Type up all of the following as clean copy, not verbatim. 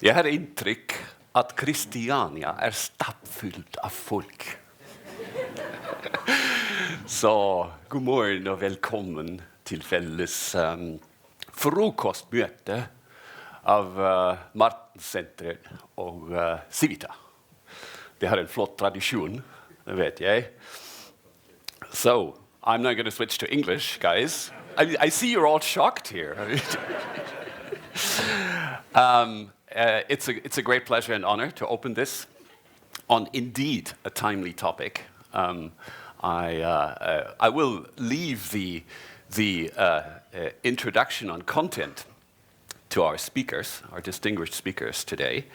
Jeg har inntrykk at Kristiania stappfullt av folk. Så god morgen og velkommen til felles frokostmøte av Martens Centre og Civita. Det har en flott tradisjon, det vet jeg. So, I'm now going to switch to English, guys. I see you're all shocked here. It's a great pleasure and honor to open this on indeed a timely topic. I will leave the introduction on content to our speakers, our distinguished speakers today.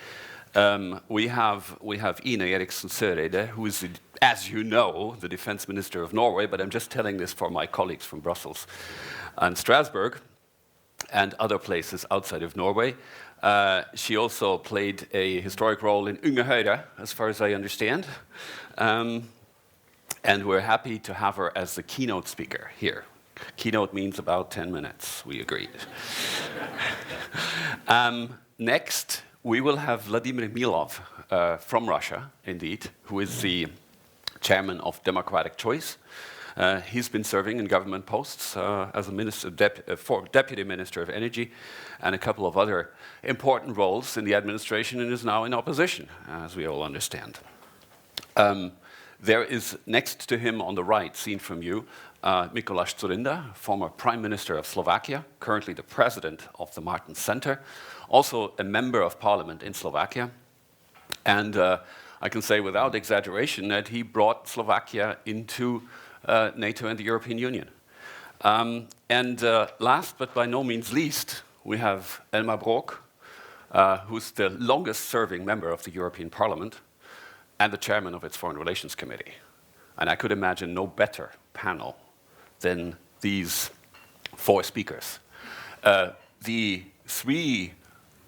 We have Ine Eriksen Søreide, who is, as you know, the Defense Minister of Norway, but I'm just telling this for my colleagues from Brussels and Strasbourg and other places outside of Norway. She also played a historic role in Unge Høyre, as far as I understand. And we're happy to have her as the keynote speaker here. Keynote means about 10 minutes, we agreed. Next, we will have Vladimir Milov from Russia, indeed, who is the chairman of Democratic Choice. He's been serving in government posts as a deputy minister of energy and a couple of other important roles in the administration and is now in opposition, as we all understand. There is next to him on the right, seen from you, Mikuláš Dzurinda, former Prime Minister of Slovakia, currently the president of the Martens Centre, also a member of parliament in Slovakia. And I can say without exaggeration that he brought Slovakia into NATO and the European Union. Last but by no means least, we have Elmar Brok, who's the longest serving member of the European Parliament and the chairman of its Foreign Relations Committee. And I could imagine no better panel than these four speakers. The three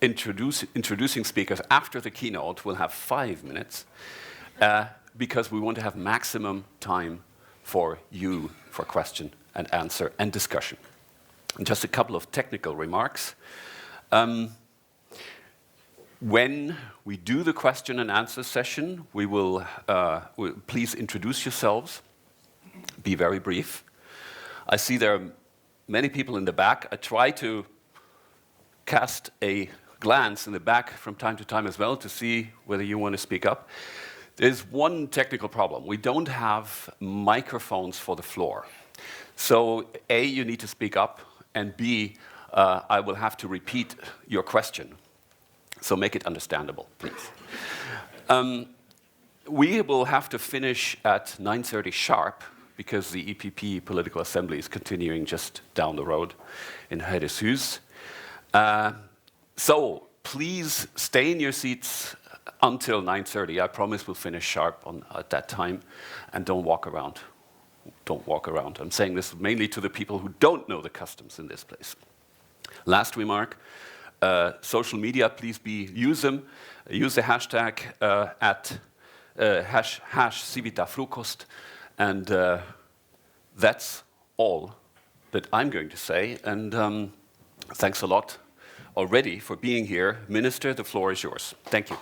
introducing speakers after the keynote will have 5 minutes because we want to have maximum time for you for question and answer and discussion. And just a couple of technical remarks. When we do the question and answer session, we will please introduce yourselves. Be very brief. I see there are many people in the back. I try to cast a glance in the back from time to time as well to see whether you want to speak up. There's one technical problem. We don't have microphones for the floor. So A, you need to speak up, and B, I will have to repeat your question. So make it understandable, please. We will have to finish at 9:30 sharp because the EPP Political Assembly is continuing just down the road in Hedeshus. So please stay in your seats until 9:30. I promise we'll finish sharp at that time, and don't walk around. Don't walk around. I'm saying this mainly to the people who don't know the customs in this place. Last remark. Social media, please use them. Use the hashtag at #CivitaFrukost. And that's all that I'm going to say. And thanks a lot already for being here. Minister, the floor is yours. Thank you.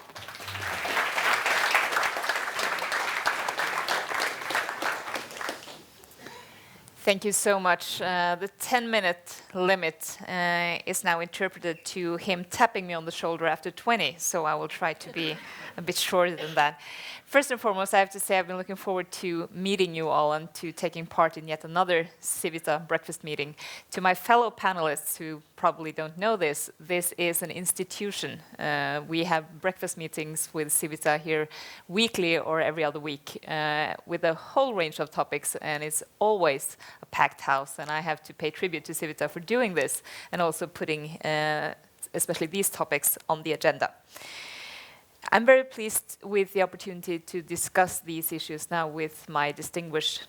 Thank you so much. The 10-minute limit is now interpreted to him tapping me on the shoulder after 20, so I will try to be a bit shorter than that. First and foremost, I have to say I've been looking forward to meeting you all and to taking part in yet another Civita breakfast meeting. To my fellow panelists who probably don't know this, this is an institution. We have breakfast meetings with Civita here weekly or every other week with a whole range of topics, and it's always a packed house. And I have to pay tribute to Civita for doing this and also putting especially these topics on the agenda. I'm very pleased with the opportunity to discuss these issues now with my distinguished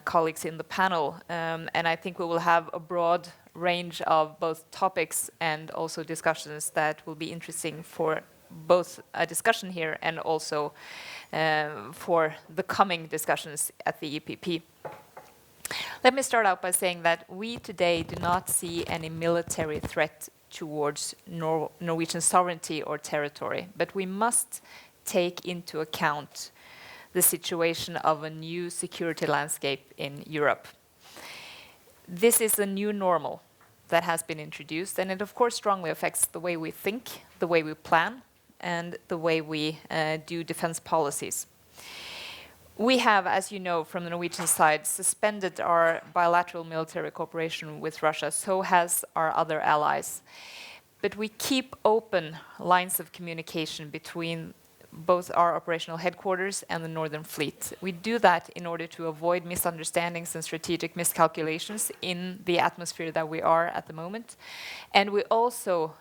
colleagues in the panel. And I think we will have a broad range of both topics and also discussions that will be interesting for both a discussion here and also for the coming discussions at the EPP. Let me start out by saying that we today do not see any military threat towards Norwegian sovereignty or territory, but we must take into account the situation of a new security landscape in Europe. This is a new normal that has been introduced, and it of course strongly affects the way we think, the way we plan, and the way we do defense policies. We have, as you know, from the Norwegian side, suspended our bilateral military cooperation with Russia, so has our other allies. But we keep open lines of communication between both our operational headquarters and the Northern Fleet. We do that in order to avoid misunderstandings and strategic miscalculations in the atmosphere that we are at the moment. And we also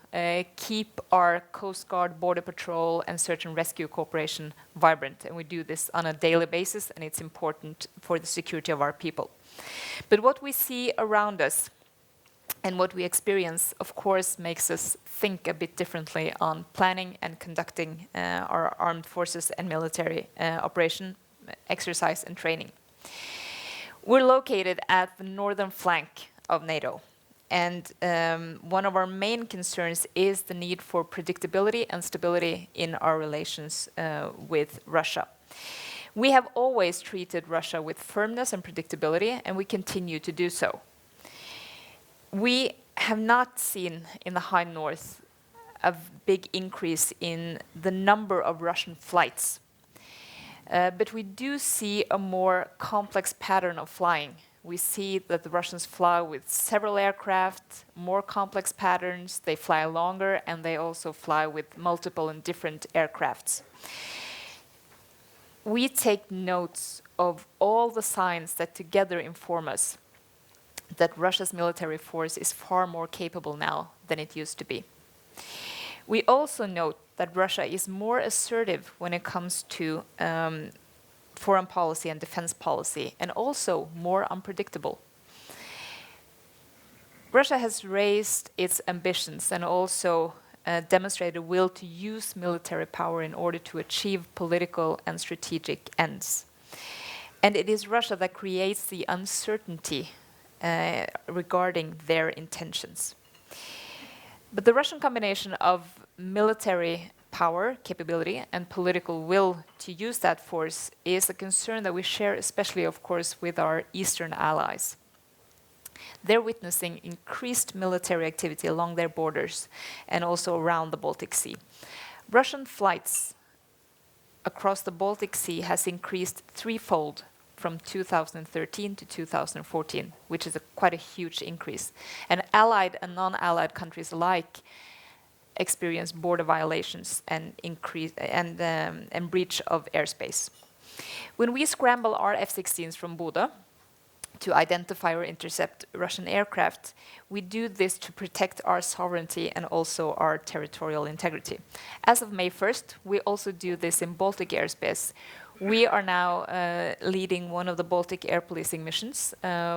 keep our Coast Guard, Border Patrol and Search and Rescue cooperation vibrant. And we do this on a daily basis, and it's important for the security of our people. But what we see around us and what we experience, of course, makes us think a bit differently on planning and conducting our armed forces and military operation, exercise and training. We're located at the northern flank of NATO. And one of our main concerns is the need for predictability and stability in our relations with Russia. We have always treated Russia with firmness and predictability, and we continue to do so. We have not seen in the high north a big increase in the number of Russian flights. But we do see a more complex pattern of flying. We see that the Russians fly with several aircraft, more complex patterns, they fly longer, and they also fly with multiple and different aircrafts. We take notes of all the signs that together inform us that Russia's military force is far more capable now than it used to be. We also note that Russia is more assertive when it comes to foreign policy and defense policy, and also more unpredictable. Russia has raised its ambitions and also demonstrated a will to use military power in order to achieve political and strategic ends. And it is Russia that creates the uncertainty regarding their intentions. But the Russian combination of military power, capability, and political will to use that force is a concern that we share, especially, of course, with our Eastern allies. They're witnessing increased military activity along their borders and also around the Baltic Sea. Russian flights across the Baltic Sea has increased threefold from 2013 to 2014, which is quite a huge increase. And allied and non-allied countries alike experience border violations and breach of airspace. When we scramble our F-16s from Bodø to identify or intercept Russian aircraft, we do this to protect our sovereignty and also our territorial integrity. As of May 1st, we also do this in Baltic airspace. We are now leading one of the Baltic air policing missions.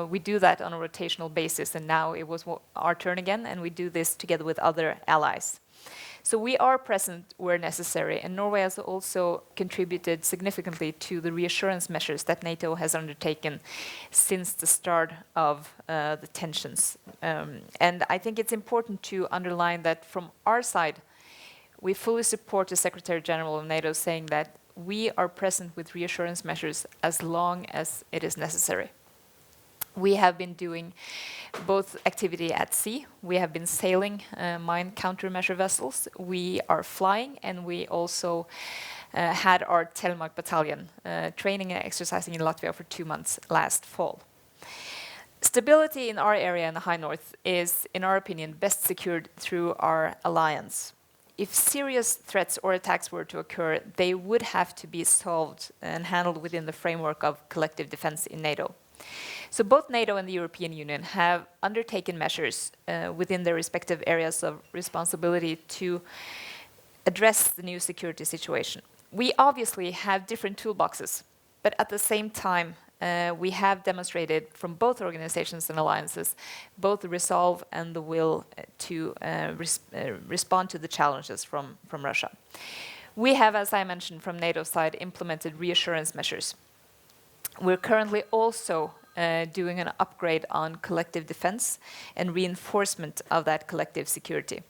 We do that on a rotational basis, and now it was our turn again, and we do this together with other allies. So we are present where necessary, and Norway has also contributed significantly to the reassurance measures that NATO has undertaken since the start of the tensions. And I think it's important to underline that from our side, we fully support the Secretary General of NATO saying that we are present with reassurance measures as long as it is necessary. We have been doing both activity at sea, we have been sailing mine countermeasure vessels, we are flying, and we also had our Telemark battalion training and exercising in Latvia for 2 months last fall. Stability in our area in the High North is, in our opinion, best secured through our alliance. If serious threats or attacks were to occur, they would have to be solved and handled within the framework of collective defense in NATO. So both NATO and the European Union have undertaken measures within their respective areas of responsibility to address the new security situation. We obviously have different toolboxes, but at the same time, we have demonstrated from both organizations and alliances both the resolve and the will to respond to the challenges from Russia. We have, as I mentioned, from NATO's side, implemented reassurance measures. We're currently also doing an upgrade on collective defense and reinforcement of that collective security.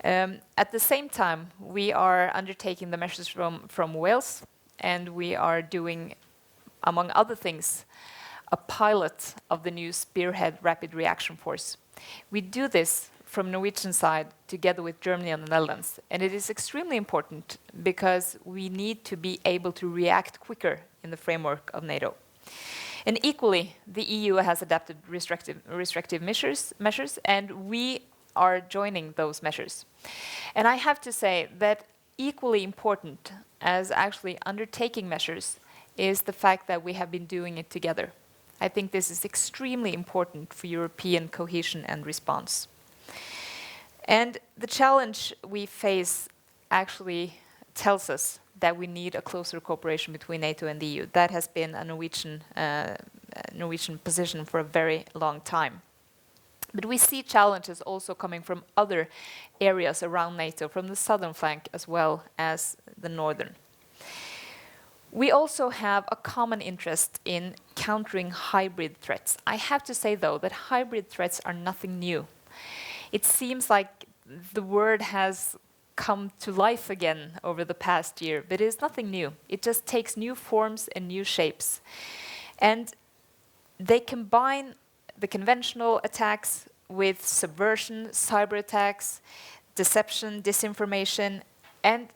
At the same time, we are undertaking the measures from Wales, and we are doing, among other things, a pilot of the new Spearhead Rapid Reaction Force. We do this from Norwegian side together with Germany and the Netherlands, and it is extremely important because we need to be able to react quicker in the framework of NATO. And equally, the EU has adapted restrictive measures, and we are joining those measures. And I have to say that equally important as actually undertaking measures is the fact that we have been doing it together. I think this is extremely important for European cohesion and response. And the challenge we face actually tells us that we need a closer cooperation between NATO and the EU. That has been a Norwegian position for a very long time. But we see challenges also coming from other areas around NATO, from the southern flank as well as the northern. We also have a common interest in countering hybrid threats. I have to say, though, that hybrid threats are nothing new. It seems like the word has come to life again over the past year, but it is nothing new. It just takes new forms and new shapes. And they combine the conventional attacks with subversion, cyber attacks, deception, disinformation, and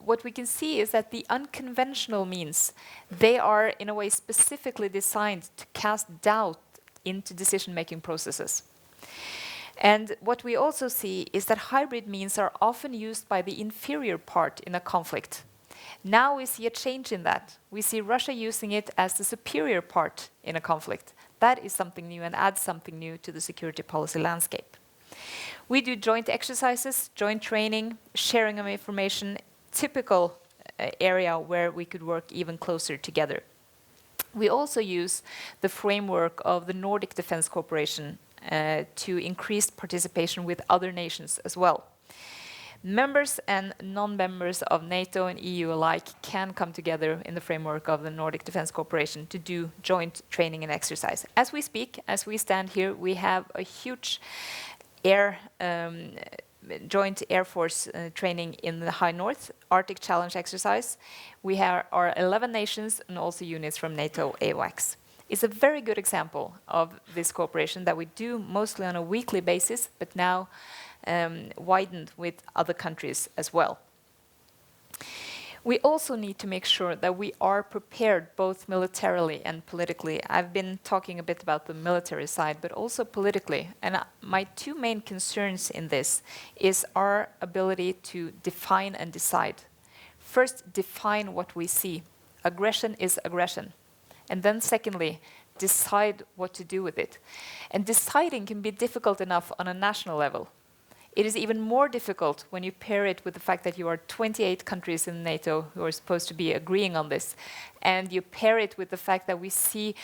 what we can see is that the unconventional means, they are in a way specifically designed to cast doubt into decision-making processes. And what we also see is that hybrid means are often used by the inferior part in a conflict. Now we see a change in that. We see Russia using it as the superior part in a conflict. That is something new and adds something new to the security policy landscape. We do joint exercises, joint training, sharing of information, typical area where we could work even closer together. We also use the framework of the Nordic Defence Cooperation to increase participation with other nations as well. Members and non-members of NATO and EU alike can come together in the framework of the Nordic Defence Cooperation to do joint training and exercise. As we speak, as we stand here, we have a huge joint Air Force training in the High North, Arctic Challenge exercise. We have our 11 nations and also units from NATO AWACS. It's a very good example of this cooperation that we do mostly on a weekly basis, but now widened with other countries as well. We also need to make sure that we are prepared both militarily and politically. I've been talking a bit about the military side, but also politically. And my two main concerns in this is our ability to define and decide. First, define what we see. Aggression is aggression. And then secondly, decide what to do with it. And deciding can be difficult enough on a national level. It is even more difficult when you pair it with the fact that you are 28 countries in NATO who are supposed to be agreeing on this. And you pair it with the fact that we see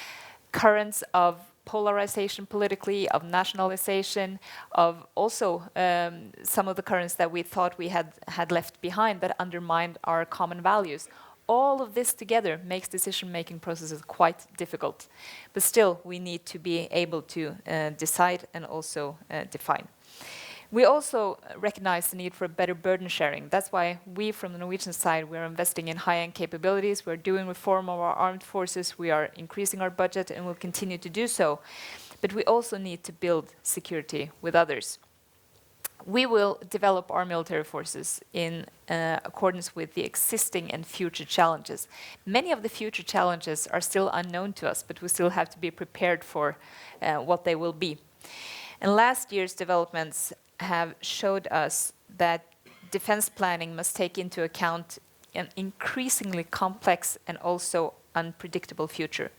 currents of polarization politically, of nationalization, of also some of the currents that we thought we had left behind that undermined our common values. All of this together makes decision-making processes quite difficult. But still, we need to be able to decide and also define. We also recognize the need for better burden sharing. That's why we, from the Norwegian side, we're investing in high-end capabilities. We're doing reform of our armed forces. We are increasing our budget and will continue to do so. But we also need to build security with others. We will develop our military forces in accordance with the existing and future challenges. Many of the future challenges are still unknown to us, but we still have to be prepared for what they will be. And last year's developments have showed us that defense planning must take into account an increasingly complex and also unpredictable future.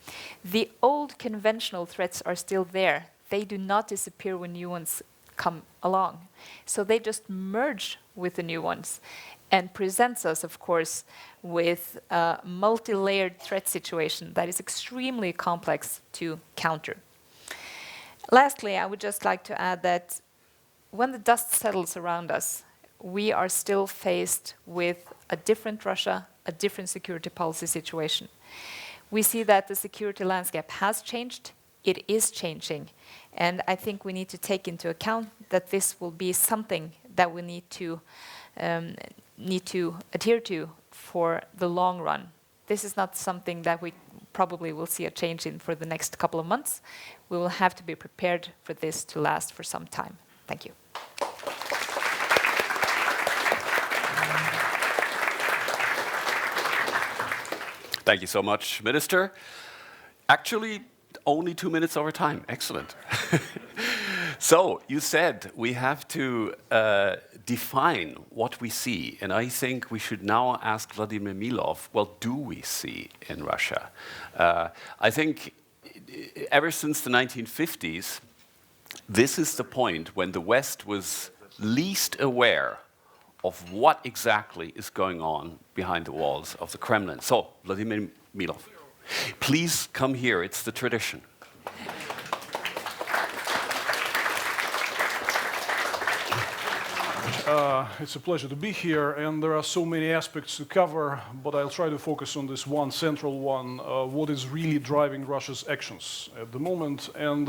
The old conventional threats are still there. They do not disappear when new ones come along. So they just merge with the new ones. and presents us, of course, with a multi-layered threat situation that is extremely complex to counter. Lastly, I would just like to add that when the dust settles around us, we are still faced with a different Russia, a different security policy situation. We see that the security landscape has changed, it is changing, and I think we need to take into account that this will be something that we need to adhere to for the long run. This is not something that we probably will see a change in for the next couple of months. We will have to be prepared for this to last for some time. Thank you. Thank you so much, Minister. Actually, only 2 minutes over time. Excellent. So, you said we have to define what we see, and I think we should now ask Vladimir Milov, what do we see in Russia? I think ever since the 1950s, this is the point when the West was least aware of what exactly is going on behind the walls of the Kremlin. So, Vladimir Milov, please come here, it's the tradition. It's a pleasure to be here, and there are so many aspects to cover, but I'll try to focus on this one central one, what is really driving Russia's actions at the moment. And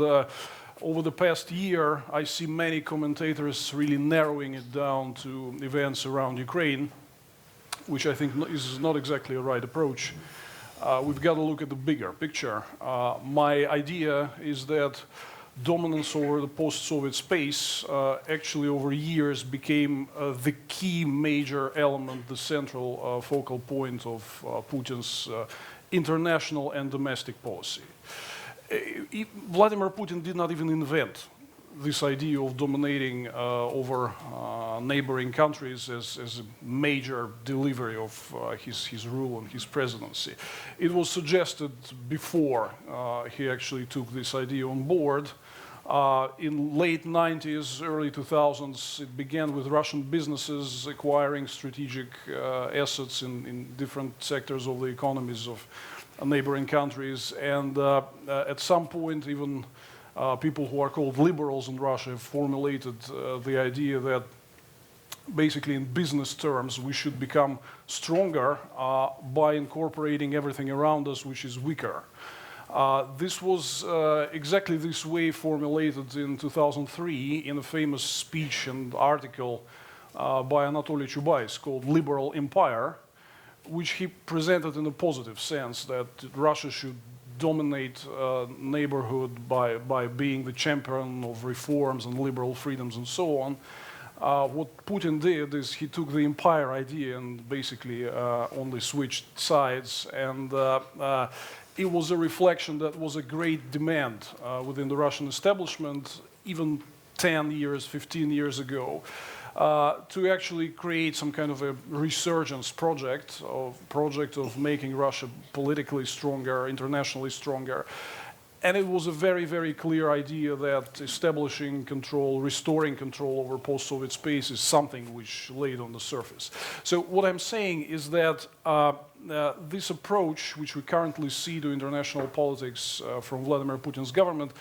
over the past year, I see many commentators really narrowing it down to events around Ukraine, which I think is not exactly a right approach. We've got to look at the bigger picture. My idea is that dominance over the post-Soviet space actually over years became the key major element, the central focal point of Putin's international and domestic policy. Vladimir Putin did not even invent this idea of dominating over neighboring countries as a major delivery of his rule and his presidency. It was suggested before he actually took this idea on board. In late 90s, early 2000s, it began with Russian businesses acquiring strategic assets in different sectors of the economies of neighboring countries. And at some point, even people who are called liberals in Russia have formulated the idea that basically in business terms we should become stronger by incorporating everything around us which is weaker. This was exactly this way formulated in 2003 in a famous speech and article by Anatoly Chubais called Liberal Empire, which he presented in a positive sense, that Russia should dominate neighborhood by being the champion of reforms and liberal freedoms and so on. What Putin did is he took the empire idea and basically only switched sides, and it was a reflection that was a great demand within the Russian establishment even 10 years, 15 years ago, to actually create some kind of a resurgence project of making Russia politically stronger, internationally stronger. And it was a very, very clear idea that establishing control, restoring control over post-Soviet space is something which laid on the surface. So what I'm saying is that this approach, which we currently see to international politics from Vladimir Putin's government,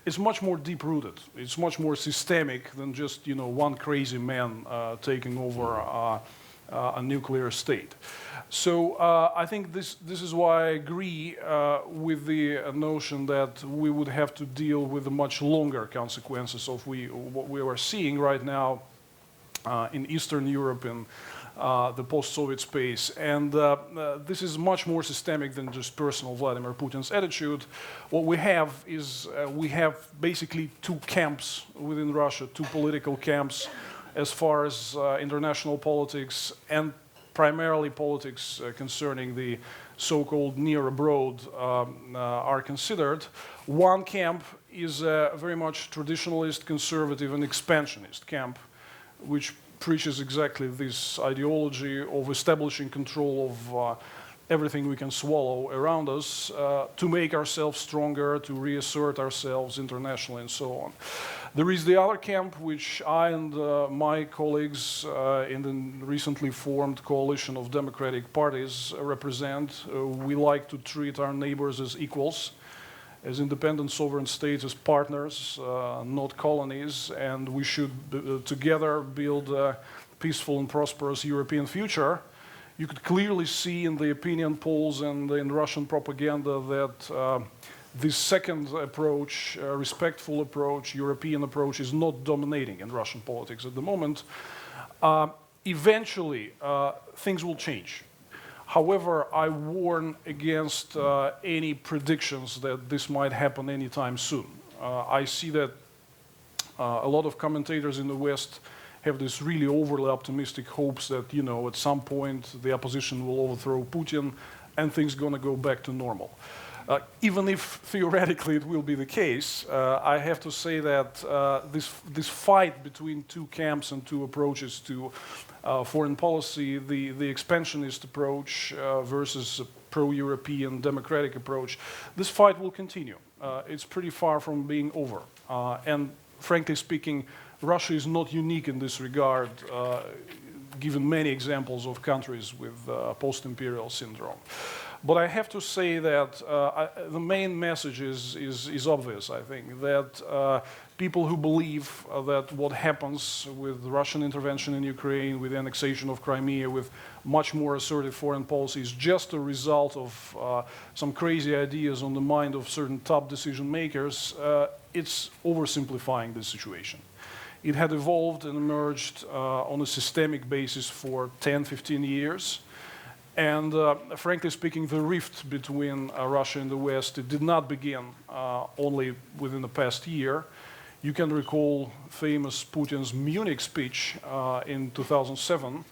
is much more deep-rooted. It's much more systemic than just, you know, one crazy man taking over a nuclear state. So I think this is why I agree with the notion that we would have to deal with the much longer consequences of what we are seeing right now in Eastern Europe and the post-Soviet space. And this is much more systemic than just personal Vladimir Putin's attitude. What we have is we have basically two camps within Russia, two political camps as far as international politics and primarily politics concerning the so-called near abroad are considered. One camp is a very much traditionalist, conservative and expansionist camp, which preaches exactly this ideology of establishing control of everything we can swallow around us to make ourselves stronger, to reassert ourselves internationally, and so on. There is the other camp, which I and my colleagues in the recently formed coalition of democratic parties represent. We like to treat our neighbors as equals, as independent sovereign states, as partners, not colonies, and we should together build a peaceful and prosperous European future. You could clearly see in the opinion polls and in Russian propaganda that this second approach, respectful approach, European approach, is not dominating in Russian politics at the moment. Eventually, things will change. However, I warn against any predictions that this might happen anytime soon. I see that a lot of commentators in the West have this really overly optimistic hopes that, you know, at some point the opposition will overthrow Putin and things are going to go back to normal. Even if theoretically it will be the case, I have to say that this fight between two camps and two approaches to foreign policy, the expansionist approach versus a pro-European democratic approach, this fight will continue. It's pretty far from being over. And frankly speaking, Russia is not unique in this regard, given many examples of countries with post-imperial syndrome. But I have to say that the main message is obvious, I think, that people who believe that what happens with Russian intervention in Ukraine, with annexation of Crimea, with much more assertive foreign policy is just a result of some crazy ideas on the mind of certain top decision makers, it's oversimplifying the situation. It had evolved and emerged on a systemic basis for 10, 15 years. And frankly speaking, the rift between Russia and the West, it did not begin only within the past year. You can recall famous Putin's Munich speech in 2007,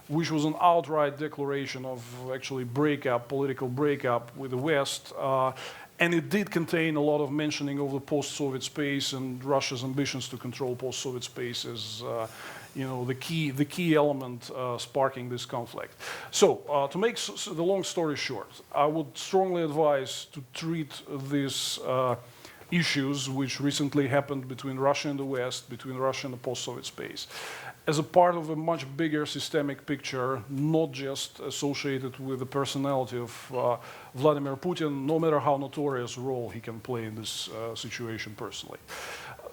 which was an outright declaration of actually political breakup with the West. And it did contain a lot of mentioning of the post-Soviet space and Russia's ambitions to control post-Soviet space as you know, the key element sparking this conflict. So, to make the long story short, I would strongly advise to treat these issues which recently happened between Russia and the West, between Russia and the post-Soviet space, as a part of a much bigger systemic picture, not just associated with the personality of Vladimir Putin, no matter how notorious role he can play in this situation personally.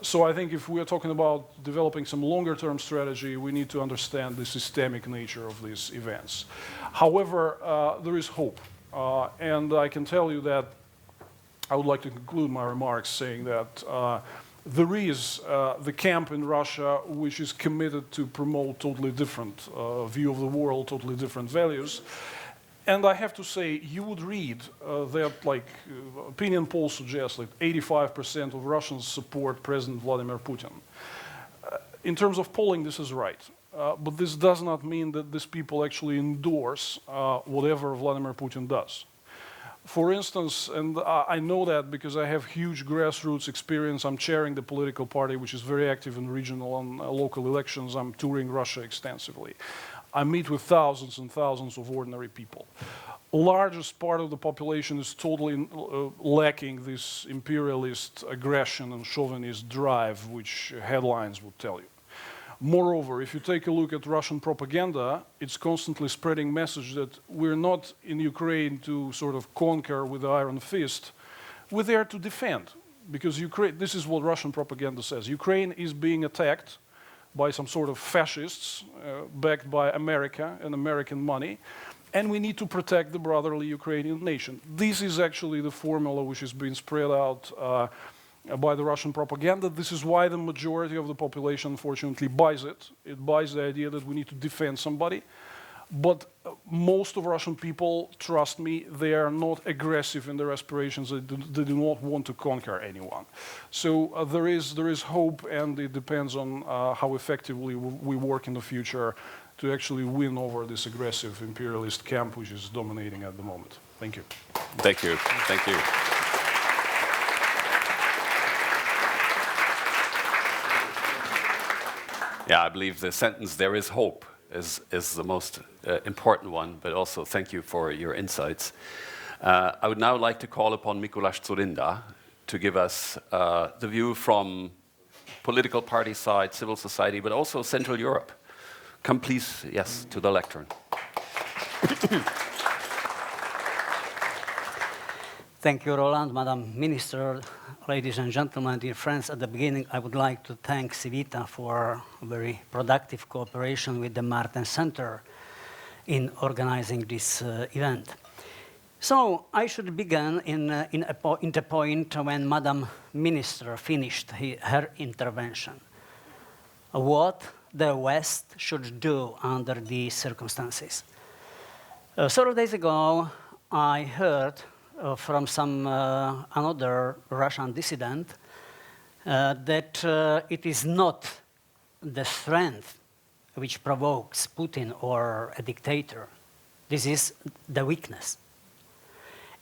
So I think if we are talking about developing some longer-term strategy, we need to understand the systemic nature of these events. However, there is hope. And I can tell you that I would like to conclude my remarks saying that there is the camp in Russia which is committed to promote totally different view of the world, totally different values. And I have to say, you would read that, like, opinion polls suggest that 85% of Russians support President Vladimir Putin. In terms of polling, this is right. But this does not mean that these people actually endorse whatever Vladimir Putin does. For instance, and I know that because I have huge grassroots experience, I'm chairing the political party which is very active in regional and local elections, I'm touring Russia extensively. I meet with thousands and thousands of ordinary people. Largest part of the population is totally lacking this imperialist aggression and chauvinist drive which headlines would tell you. Moreover, if you take a look at Russian propaganda, it's constantly spreading message that we're not in Ukraine to sort of conquer with the iron fist, we're there to defend. Because Ukraine, this is what Russian propaganda says, Ukraine is being attacked by some sort of fascists backed by America and American money, and we need to protect the brotherly Ukrainian nation. This is actually the formula which is being spread out by the Russian propaganda. This is why the majority of the population, unfortunately, buys it. It buys the idea that we need to defend somebody. But most of Russian people, trust me, they are not aggressive in their aspirations. They do not want to conquer anyone. So there is hope, and it depends on how effectively we work in the future to actually win over this aggressive imperialist camp which is dominating at the moment. Thank you. Thank you. Thank you. Yeah, I believe the sentence, there is hope, is the most important one, but also thank you for your insights. I would now like to call upon Mikuláš Dzurinda to give us the view from political party side, civil society, but also Central Europe. Come please, yes, to the lectern. Thank you, Roland, Madam Minister, ladies and gentlemen, dear friends. At the beginning, I would like to thank Civita for a very productive cooperation with the Martens Centre in organizing this event. So I should begin in the point when Madam Minister finished her intervention. What the West should do under these circumstances. Several days ago, I heard from some another Russian dissident that it is not the strength which provokes Putin or a dictator. This is the weakness.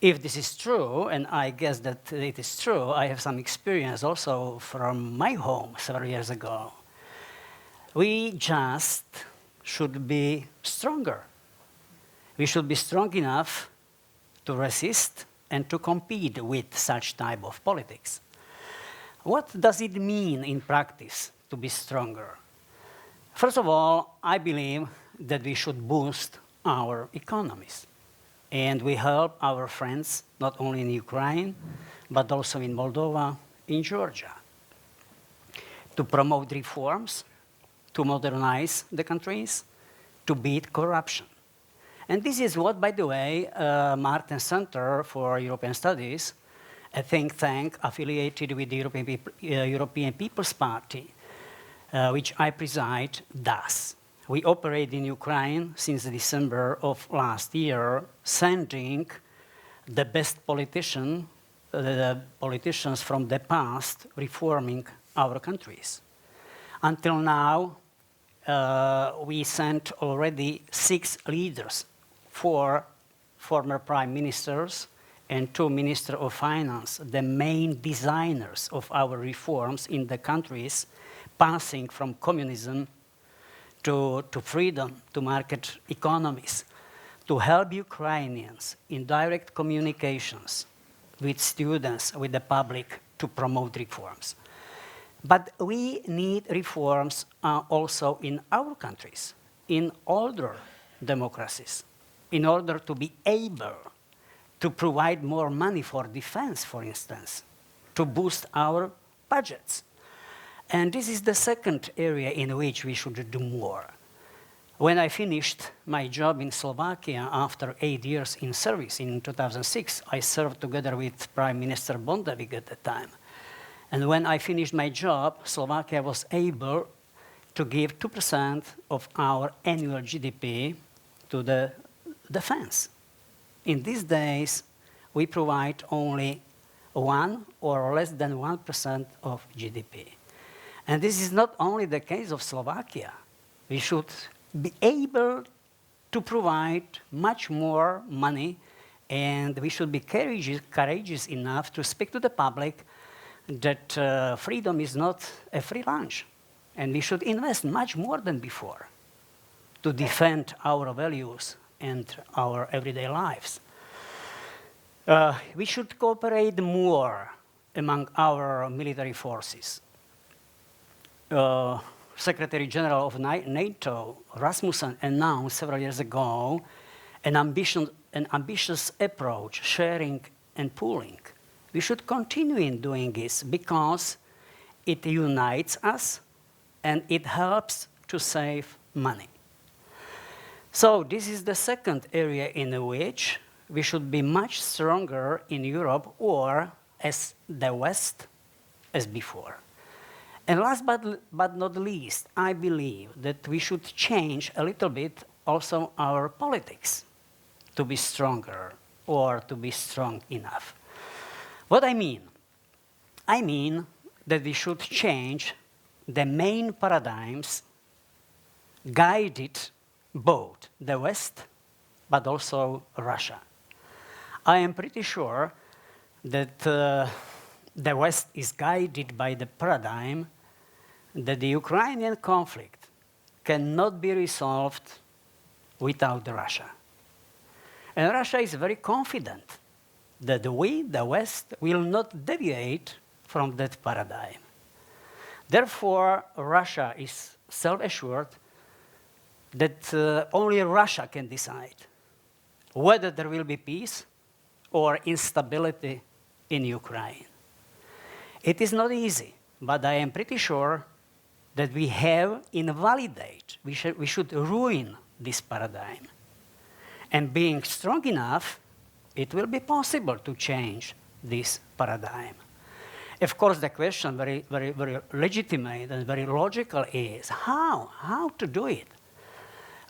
If this is true, and I guess that it is true, I have some experience also from my home several years ago. We just should be stronger. We should be strong enough to resist and to compete with such type of politics. What does it mean in practice to be stronger? First of all, I believe that we should boost our economies. And we help our friends, not only in Ukraine, but also in Moldova, in Georgia, to promote reforms, to modernize the countries, to beat corruption. And this is what, by the way, Martens Centre for European Studies, a think tank affiliated with the European People's Party, which I preside, does. We operate in Ukraine since December of last year, sending the best politicians from the past, reforming our countries. Until now, we sent already 6 leaders, 4 former prime ministers and 2 ministers of finance, the main designers of our reforms in the countries, passing from communism to freedom, to market economies, to help Ukrainians in direct communications with students, with the public, to promote reforms. But we need reforms also in our countries, in older democracies, in order to be able to provide more money for defense, for instance, to boost our budgets. And this is the second area in which we should do more. When I finished my job in Slovakia after 8 years in service in 2006, I served together with Prime Minister Bondevik at the time. And when I finished my job, Slovakia was able to give 2% of our annual GDP to the defense. In these days, we provide only 1 or less than 1% of GDP. And this is not only the case of Slovakia. We should be able to provide much more money, and we should be courageous enough to speak to the public that freedom is not a free lunch. And we should invest much more than before to defend our values and our everyday lives. We should cooperate more among our military forces. Secretary General of NATO, Rasmussen, announced several years ago an ambitious approach, sharing and pooling. We should continue in doing this because it unites us and it helps to save money. So this is the second area in which we should be much stronger in Europe or as the West as before. And last but not least, I believe that we should change a little bit also our politics to be stronger or to be strong enough. What I mean? I mean that we should change the main paradigms guided both the West but also Russia. I am pretty sure that the West is guided by the paradigm that the Ukrainian conflict cannot be resolved without Russia. And Russia is very confident that we, the West, will not deviate from that paradigm. Therefore, Russia is self-assured that only Russia can decide whether there will be peace or instability in Ukraine. It is not easy, but I am pretty sure that we have invalidate, we should ruin this paradigm. And being strong enough, it will be possible to change this paradigm. Of course, the question, very, very, very legitimate and very logical, is how to do it?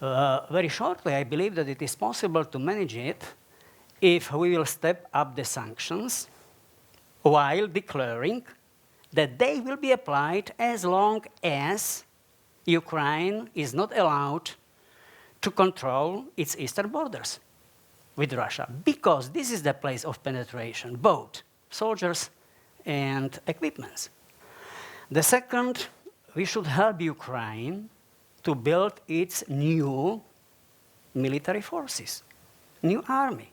Very shortly, I believe that it is possible to manage it if we will step up the sanctions while declaring that they will be applied as long as Ukraine is not allowed to control its eastern borders with Russia, because this is the place of penetration, both soldiers and equipments. The second, we should help Ukraine to build its new military forces, new army.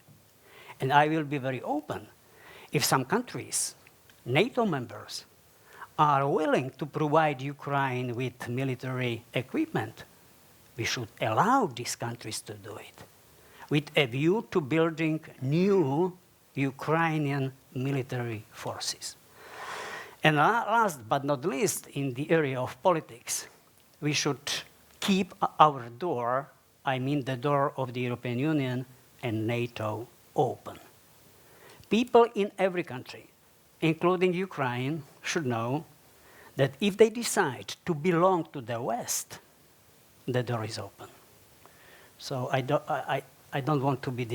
And I will be very open. If some countries, NATO members, are willing to provide Ukraine with military equipment, we should allow these countries to do it, with a view to building new Ukrainian military forces. And last but not least, in the area of politics, we should keep our door, I mean the door of the European Union and NATO, open. People in every country, including Ukraine, should know that if they decide to belong to the West, the door is open. So I don't want to be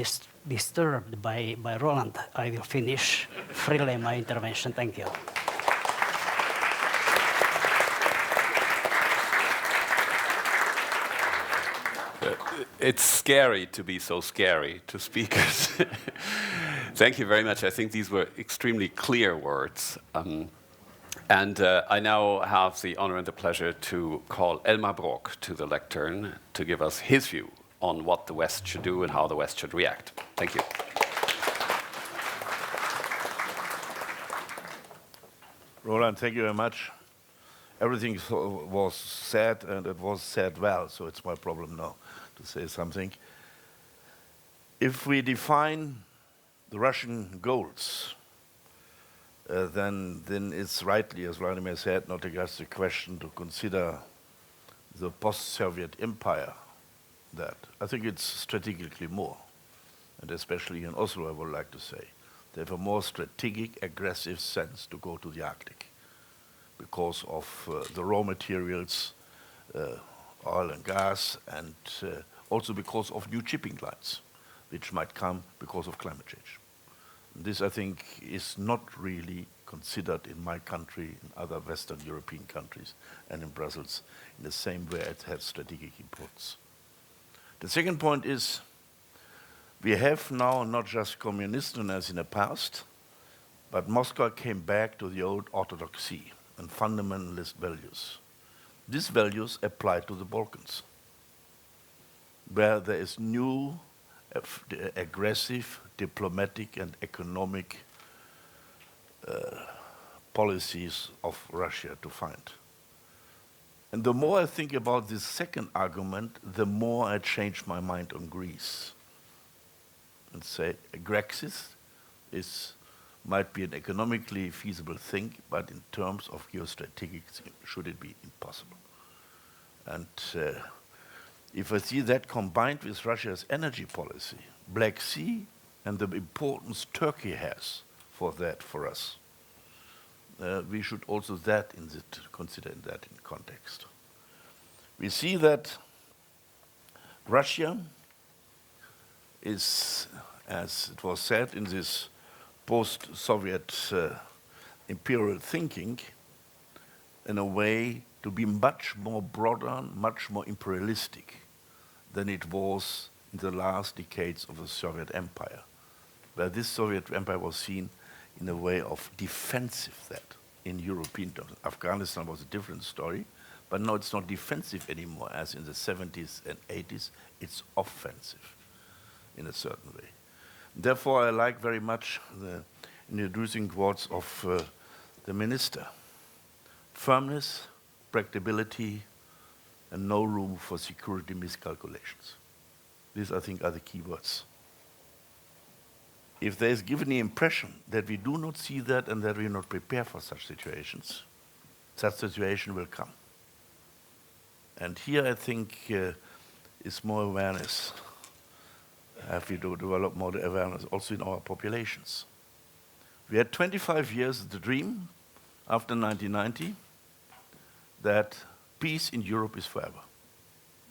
disturbed by Roland. I will finish freely my intervention. Thank you. It's scary to be so scary to speakers. Thank you very much. I think these were extremely clear words. And I now have the honor and the pleasure to call Elmar Brok to the lectern to give us his view on what the West should do and how the West should react. Thank you. Roland, thank you very much. Everything was said, and it was said well, so it's my problem now to say something. If we define the Russian goals, then it's rightly, as Vladimir said, not just a question to consider the post-Soviet empire that. I think it's strategically more, and especially in Oslo, I would like to say. They have a more strategic, aggressive sense to go to the Arctic because of the raw materials, oil and gas, and also because of new shipping lines, which might come because of climate change. This, I think, is not really considered in my country, in other Western European countries, and in Brussels in the same way it has strategic importance. The second point is, we have now not just communism as in the past, but Moscow came back to the old orthodoxy and fundamentalist values. These values apply to the Balkans, where there is new, aggressive, diplomatic and economic policies of Russia to find. And the more I think about this second argument, the more I change my mind on Greece and say Grexit might be an economically feasible thing, but in terms of geostrategic, should it be impossible? And if I see that combined with Russia's energy policy, Black Sea, and the importance Turkey has for that for us, we should also consider that in context. We see that Russia is, as it was said in this post-Soviet imperial thinking, in a way to be much more broader, much more imperialistic than it was in the last decades of the Soviet Empire, where this Soviet Empire was seen in a way of defensive threat in European terms. Afghanistan was a different story, But now it's not defensive anymore, as in the 70s and 80s. It's offensive in a certain way. Therefore, I like very much the introducing words of the minister. Firmness, practicability, and no room for security miscalculations. These, I think, are the key words. If there is given the impression that we do not see that and that we are not prepared for such situations, such situation will come. And here, I think, is more awareness. Have we to develop more awareness also in our populations. We had 25 years the dream after 1990 that peace in Europe is forever.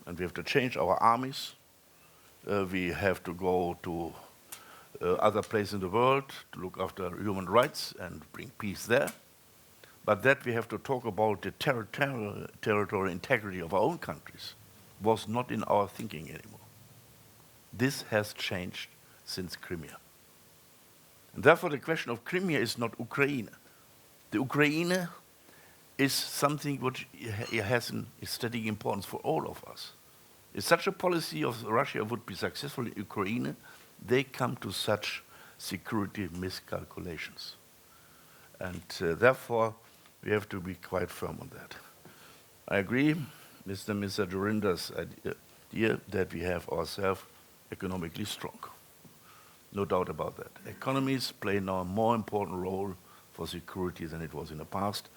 And we have to change our armies. We have to go to other places in the world to look after human rights and bring peace there. But that we have to talk about the territorial integrity of our own countries was not in our thinking anymore. This has changed since Crimea. And therefore the question of Crimea is not Ukraine. The Ukraine is something which has an strategic importance for all of us. If such a policy of Russia would be successful in Ukraine, they come to such security miscalculations. And therefore, we have to be quite firm on that. I agree, Mr. Dzurinda's idea that we have ourselves economically strong. No doubt about that. Economies play now a more important role for security than it was in the past.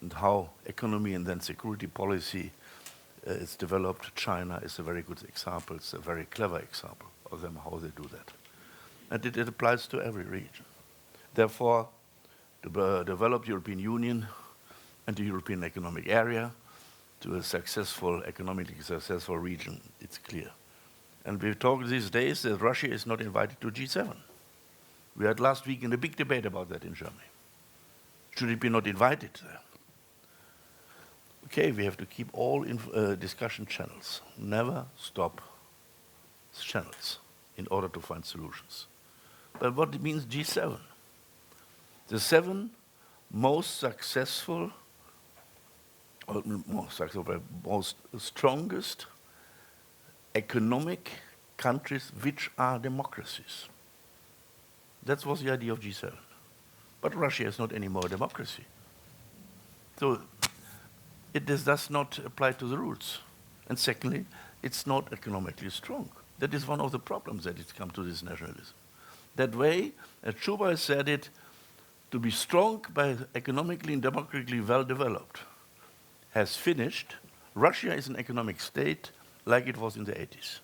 And how economy and then security policy is developed, China is a very good example. It's a very clever example of them, how they do that. And it applies to every region. Therefore, to develop the European Union and the European Economic Area to a successful, economically successful region, it's clear. And we've talked these days that Russia is not invited to G7. We had last week a big debate about that in Germany. Should it be not invited there? Okay, we have to keep all discussion channels. Never stop channels in order to find solutions. But what it means G7? The 7 most successful, most strongest economic countries which are democracies. That was the idea of G7. But Russia is not anymore a democracy. So it does not apply to the rules. And secondly, it's not economically strong. That is one of the problems that it's come to this nationalism. That way, as Chuba said it, to be strong but economically and democratically well developed has finished. Russia is an economic state like it was in the 80s.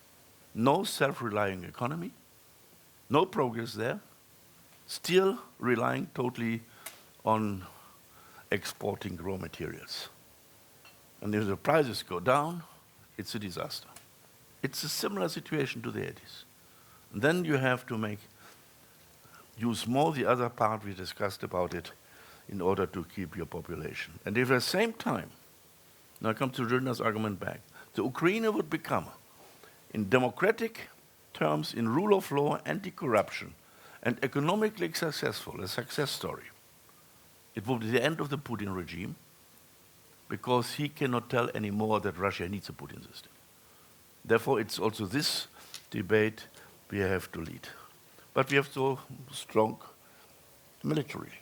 No self-relying economy, no progress there, still relying totally on exporting raw materials. And if the prices go down, it's a disaster. It's a similar situation to the 80s. And then you have to use more the other part we discussed about it in order to keep your population. And if at the same time, now I come to Dzurinda's argument back, the Ukraine would become, in democratic terms, in rule of law, anti-corruption, and economically successful, a success story. It will be the end of the Putin regime, because he cannot tell anymore that Russia needs a Putin system. Therefore, it's also this debate we have to lead. But we have so strong military.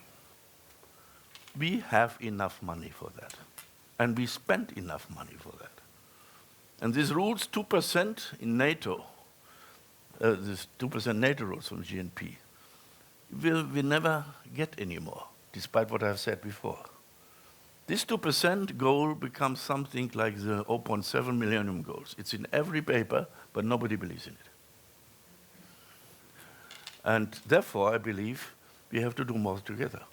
We have enough money for that. And we spend enough money for that. And these rules, 2% in NATO, this 2% NATO rules from GNP, we never get anymore, despite what I've said before. This 2% goal becomes something like the 0.7 millennium goals. It's in every paper, but nobody believes in it. And therefore, I believe we have to do more together.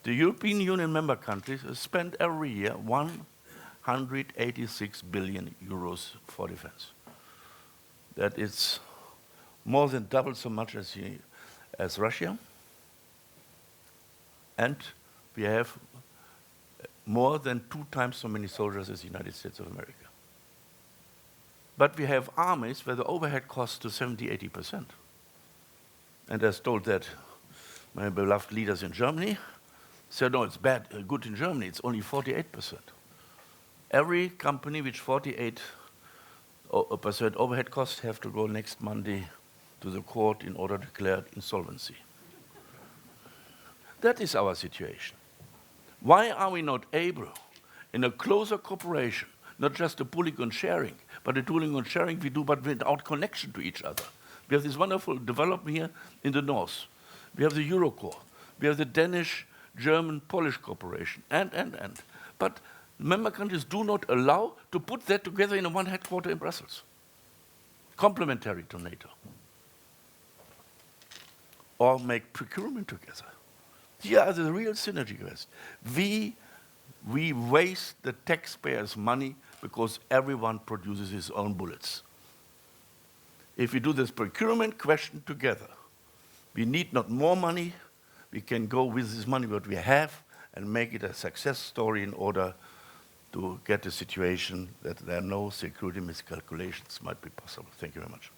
The European Union member countries spend every year 186 billion euros for defense. That is more than double so much as Russia. And we have more than 2 times so many soldiers as the United States of America. But we have armies where the overhead costs to 70–80%. And I was told that my beloved leaders in Germany said, no, it's bad, good in Germany, it's only 48%. every company with 48% overhead costs have to go next Monday to the court in order to declare insolvency. That is our situation. Why are we not able, in a closer cooperation, not just a pooling and sharing, but a pooling and sharing we do, but without connection to each other? We have this wonderful development here in the north. We have the Eurocorps. We have the Danish, German, Polish cooperation, and. But member countries do not allow to put that together in one headquarter in Brussels, complementary to NATO, or make procurement together. Here are the real synergy questions. We waste the taxpayers' money because everyone produces his own bullets. If we do this procurement question together, we need not more money. We can go with this money what we have and make it a success story in order to get a situation that there are no security miscalculations might be possible. Thank you very much.